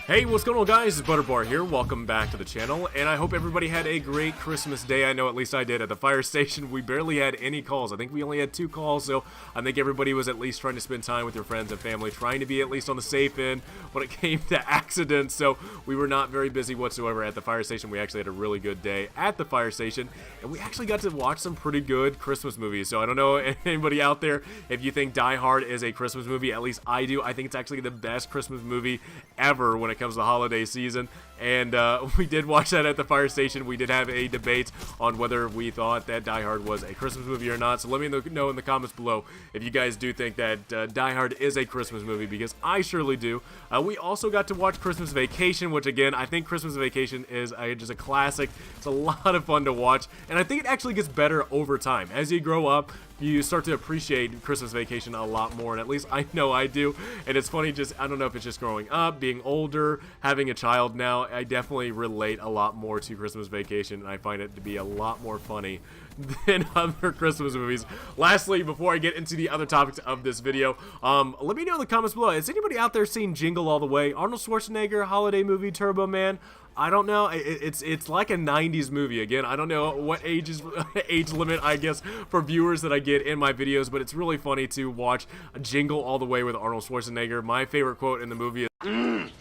Hey, what's going on, guys? It's Butterbar here. Welcome back to the channel, and I hope everybody had a great Christmas day. I know at least I did. At the fire station, we barely had any calls. I think we only had 2 calls, so I think everybody was at least trying to spend time with their friends and family, trying to be at least on the safe end when it came to accidents, so we were not very busy whatsoever at the fire station. We actually had a really good day at the fire station, and we actually got to watch some pretty good Christmas movies. So I don't know anybody out there, if you think Die Hard is a Christmas movie. At least I do. I think it's actually the best Christmas movie ever when it comes to the holiday season, and we did watch that at the fire station. We did have a debate on whether we thought that Die Hard was a Christmas movie or not, so let me know in the comments below if you guys do think that Die Hard is a Christmas movie, because I surely do. We also got to watch Christmas Vacation, which again, I think Christmas Vacation is just a classic. It's a lot of fun to watch, and I think it actually gets better over time. As you grow up, you start to appreciate Christmas Vacation a lot more, and at least I know I do. And it's funny, just I don't know if it's just growing up, being older, having a child now, I definitely relate a lot more to Christmas Vacation, and I find it to be a lot more funny than other Christmas movies. Lastly, before I get into the other topics of this video, let me know in the comments below, has anybody out there seen Jingle All the Way? Arnold Schwarzenegger holiday movie, Turbo Man? I don't know. It's like a 90s movie. Again, I don't know what age limit, I guess, for viewers that I get in my videos, but it's really funny to watch Jingle All the Way with Arnold Schwarzenegger. My favorite quote in the movie is,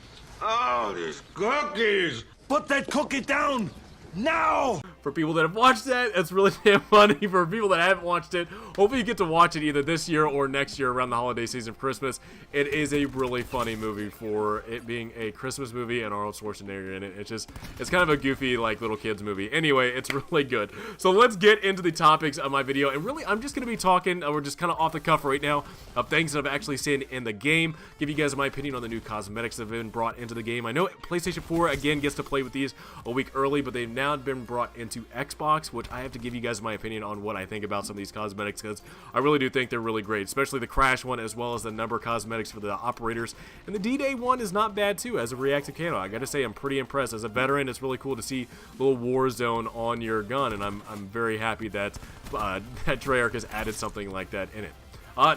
Oh, these cookies! Put that cookie down! Now! For people that have watched that, it's really damn funny. For people that haven't watched it, hopefully you get to watch it either this year or next year around the holiday season of Christmas. It is a really funny movie for it being a Christmas movie and Arnold Schwarzenegger in it. It's kind of a goofy, like, little kids movie. Anyway, it's really good. So let's get into the topics of my video. And really, I'm just going to be talking, we're just kind of off the cuff right now, of things that I've actually seen in the game. Give you guys my opinion on the new cosmetics that have been brought into the game. I know PlayStation 4, again, gets to play with these a week early, but they've now been brought into Xbox, which I have to give you guys my opinion on what I think about some of these cosmetics, because I really do think they're really great, especially the Crash one, as well as the number cosmetics for the operators. And the D-Day one is not bad too, as a reactive camo. I gotta say, I'm pretty impressed. As a veteran, it's really cool to see a little war zone on your gun, and I'm very happy that that Treyarch has added something like that in it.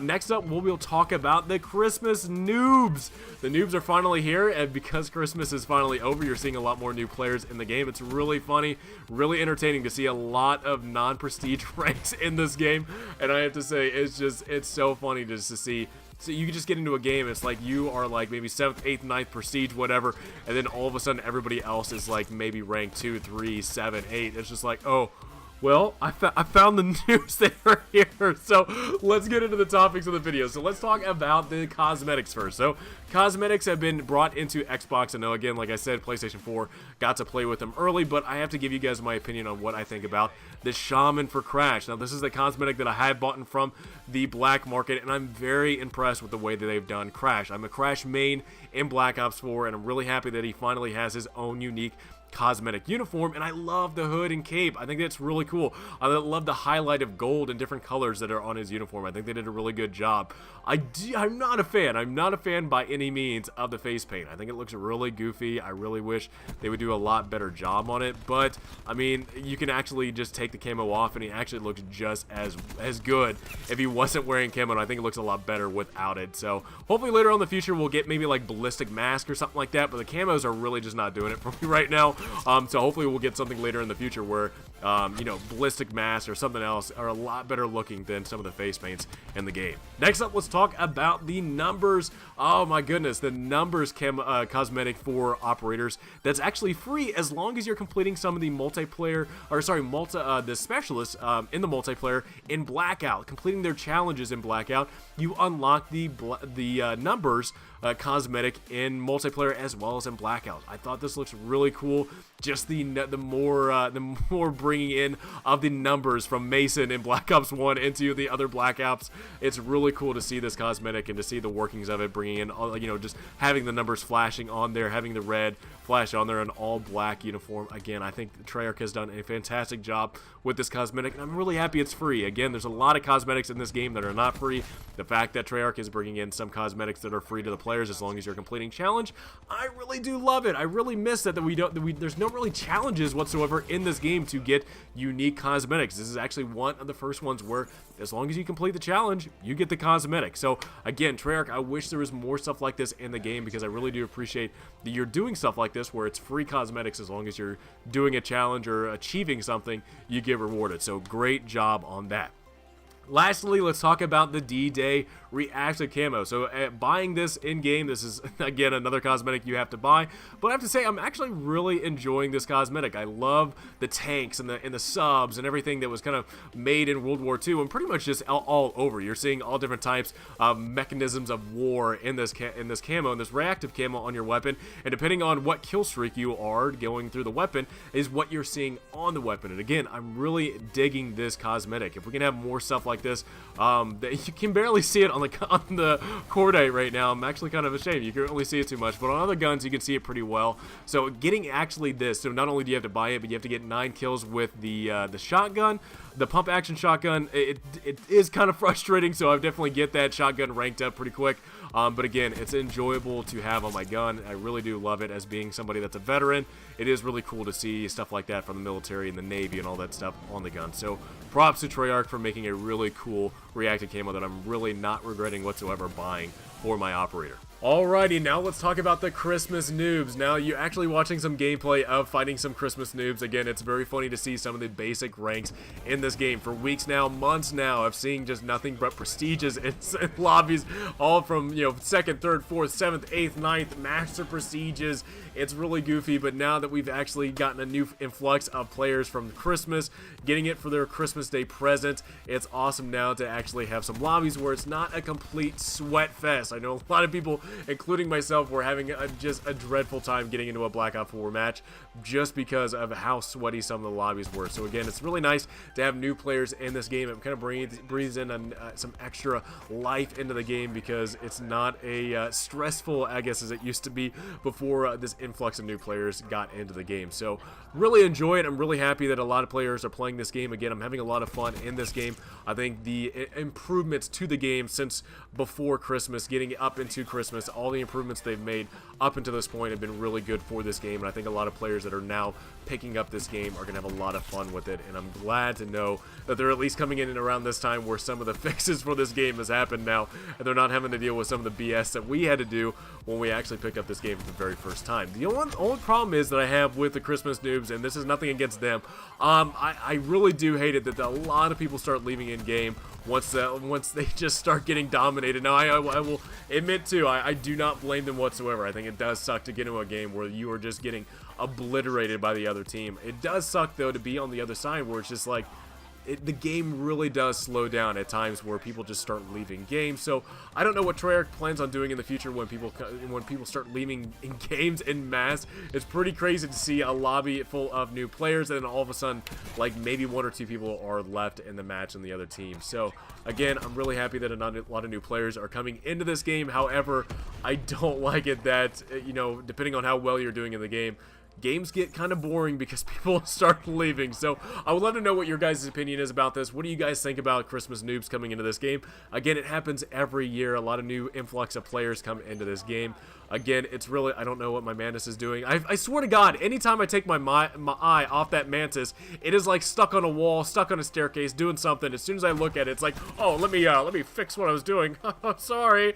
Next up, we'll talk about the Christmas Noobs. The Noobs are finally here, and because Christmas is finally over, you're seeing a lot more new players in the game. It's really funny, really entertaining to see a lot of non-prestige ranks in this game, and I have to say, it's so funny just to see. So you can just get into a game, it's like you are like maybe 7th, 8th, 9th prestige, whatever, and then all of a sudden everybody else is like maybe rank 2, 3, 7, 8. It's just like, oh, well, I found the news that are here, so let's get into the topics of the video. So let's talk about the cosmetics first. So cosmetics have been brought into Xbox. I know, again, like I said, PlayStation 4 got to play with them early, but I have to give you guys my opinion on what I think about the Shaman for Crash. Now, this is the cosmetic that I have bought from the black market, and I'm very impressed with the way that they've done Crash. I'm a Crash main in Black Ops 4, and I'm really happy that he finally has his own unique cosmetic uniform, and I love the hood and cape. I think that's really cool. I love the highlight of gold and different colors that are on his uniform. I think they did a really good job. I'm not a fan. I'm not a fan by any means of the face paint. I think it looks really goofy. I really wish they would do a lot better job on it, but I mean, you can actually just take the camo off and he actually looks just as good if he wasn't wearing camo, and I think it looks a lot better without it. So hopefully later on in the future we'll get maybe like ballistic mask or something like that, but the camos are really just not doing it for me right now. So hopefully we'll get something later in the future where, you know, ballistic masks or something else are a lot better looking than some of the face paints in the game. Next up, let's talk about the numbers. Oh my goodness, the numbers cosmetic for operators that's actually free as long as you're completing some of the multiplayer, or sorry, the specialists in the multiplayer in Blackout, completing their challenges in Blackout. You unlock the numbers cosmetic in multiplayer as well as in Blackout. I thought this looks really cool. Just the more bringing in of the numbers from Mason in Black Ops 1 into the other Black Ops. It's really cool to see this cosmetic and to see the workings of it, bringing in, you know, just having the numbers flashing on there, having the red flash on there, an all black uniform. Again, I think Treyarch has done a fantastic job with this cosmetic, and I'm really happy it's free. Again, there's a lot of cosmetics in this game that are not free. The fact that Treyarch is bringing in some cosmetics that are free to the players as long as you're completing challenge, I really do love it. I really miss that there's no really challenges whatsoever in this game to get get unique cosmetics. This is actually one of the first ones where as long as you complete the challenge, you get the cosmetic. So again, Treyarch, I wish there was more stuff like this in the game, because I really do appreciate that you're doing stuff like this where it's free cosmetics. As long as you're doing a challenge or achieving something, you get rewarded. So great job on that. Lastly, let's talk about the D-Day reactive camo. So buying this in-game, this is, again, another cosmetic you have to buy. But I have to say, I'm actually really enjoying this cosmetic. I love the tanks and the subs and everything that was kind of made in World War II, and pretty much just all over. You're seeing all different types of mechanisms of war in this camo, and this reactive camo on your weapon. And depending on what kill streak you are going through the weapon is what you're seeing on the weapon. And again, I'm really digging this cosmetic. If we can have more stuff like this, you can barely see it on the Cordite right now. I'm actually kind of ashamed. You can only see it too much, but on other guns you can see it pretty well. So getting actually this, so not only do you have to buy it, but you have to get 9 kills with the shotgun, the pump action shotgun. It is kind of frustrating, so I definitely get that shotgun ranked up pretty quick. But again, it's enjoyable to have on my gun. I really do love it. As being somebody that's a veteran, it is really cool to see stuff like that from the military and the Navy and all that stuff on the gun. So props to Treyarch for making a really cool reactive camo that I'm really not regretting whatsoever buying for my operator. Alrighty, now let's talk about the Christmas Noobs. Now, you're actually watching some gameplay of fighting some Christmas Noobs. Again, it's very funny to see some of the basic ranks in this game. For weeks now, months now, I've seen just nothing but prestiges in lobbies, all from, 2nd, 3rd, 4th, 7th, 8th, 9th, master prestiges. It's really goofy, but now that we've actually gotten a new influx of players from Christmas, getting it for their Christmas Day present, it's awesome now to actually have some lobbies where it's not a complete sweat fest. I know a lot of people, including myself, were having just a dreadful time getting into a Black Ops 4 match just because of how sweaty some of the lobbies were. So again, it's really nice to have new players in this game. It kind of breathes in some extra life into the game, because it's not a stressful, I guess, as it used to be before this influx of new players got into the game. So really enjoy it. I'm really happy that a lot of players are playing this game. Again, I'm having a lot of fun in this game. I think the improvements to the game since before Christmas, getting up into Christmas, all the improvements they've made up until this point have been really good for this game. And I think a lot of players that are now picking up this game are going to have a lot of fun with it. And I'm glad to know that they're at least coming in and around this time where some of the fixes for this game has happened now, and they're not having to deal with some of the BS that we had to do when we actually picked up this game for the very first time. The only problem is that I have with the Christmas Noobs, and this is nothing against them, I really do hate it that a lot of people start leaving in game once they just start getting dominated. Now, I will admit too, I do not blame them whatsoever. I think it does suck to get into a game where you are just getting obliterated by the other team. It does suck though to be on the other side where it's just like, the game really does slow down at times where people just start leaving games. So I don't know what Treyarch plans on doing in the future when people start leaving in games en masse. It's pretty crazy to see a lobby full of new players, and then all of a sudden, like, maybe 1 or 2 people are left in the match in the other team. So again, I'm really happy that a lot of new players are coming into this game. However, I don't like it that, depending on how well you're doing in the game, games get kind of boring because people start leaving. So I would love to know what your guys' opinion is about this. What do you guys think about Christmas Noobs coming into this game? Again, it happens every year. A lot of new influx of players come into this game. Again, it's really, I don't know what my Mantis is doing. I swear to God, anytime I take my eye off that Mantis, it is like stuck on a wall, stuck on a staircase, doing something. As soon as I look at it, it's like, oh, let me fix what I was doing. Sorry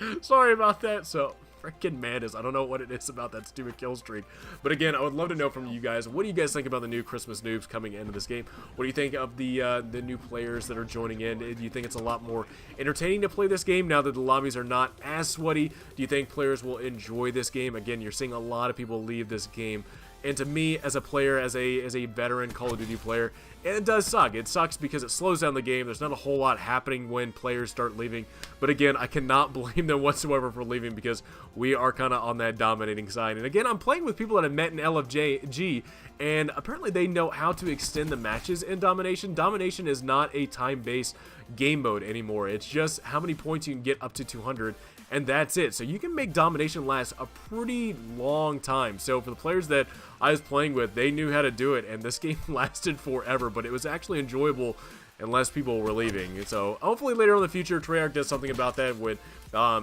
about that. So freaking Mantis. I don't know what it is about that stupid kill streak. But again, I would love to know from you guys, what do you guys think about the new Christmas Noobs coming into this game? What do you think of the new players that are joining in? Do you think it's a lot more entertaining to play this game now that the lobbies are not as sweaty? Do you think players will enjoy this game? Again, you're seeing a lot of people leave this game. And to me, as a player, as a veteran Call of Duty player, it does suck. It sucks because it slows down the game. There's not a whole lot happening when players start leaving. But again, I cannot blame them whatsoever for leaving because we are kind of on that dominating side. And again, I'm playing with people that I met in LFG, and apparently they know how to extend the matches in Domination. Domination is not a time-based game mode anymore. It's just how many points you can get up to 200. And that's it. So you can make Domination last a pretty long time. So for the players that I was playing with, they knew how to do it, and this game lasted forever. But it was actually enjoyable unless people were leaving. And so hopefully later in the future, Treyarch does something about that with, I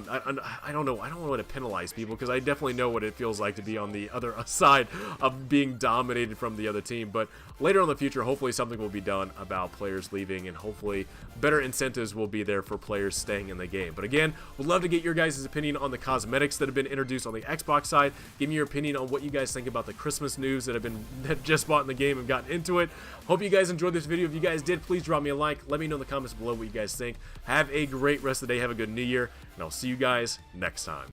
don't know. I don't want to penalize people because I definitely know what it feels like to be on the other side of being dominated from the other team. But later in the future, hopefully something will be done about players leaving, and hopefully better incentives will be there for players staying in the game. But again, would love to get your guys' opinion on the cosmetics that have been introduced on the Xbox side. Give me your opinion on what you guys think about the Christmas news that just bought in the game and gotten into it. Hope you guys enjoyed this video. If you guys did, please drop me a like. Let me know in the comments below what you guys think. Have a great rest of the day. Have a good New Year, and I'll see you guys next time.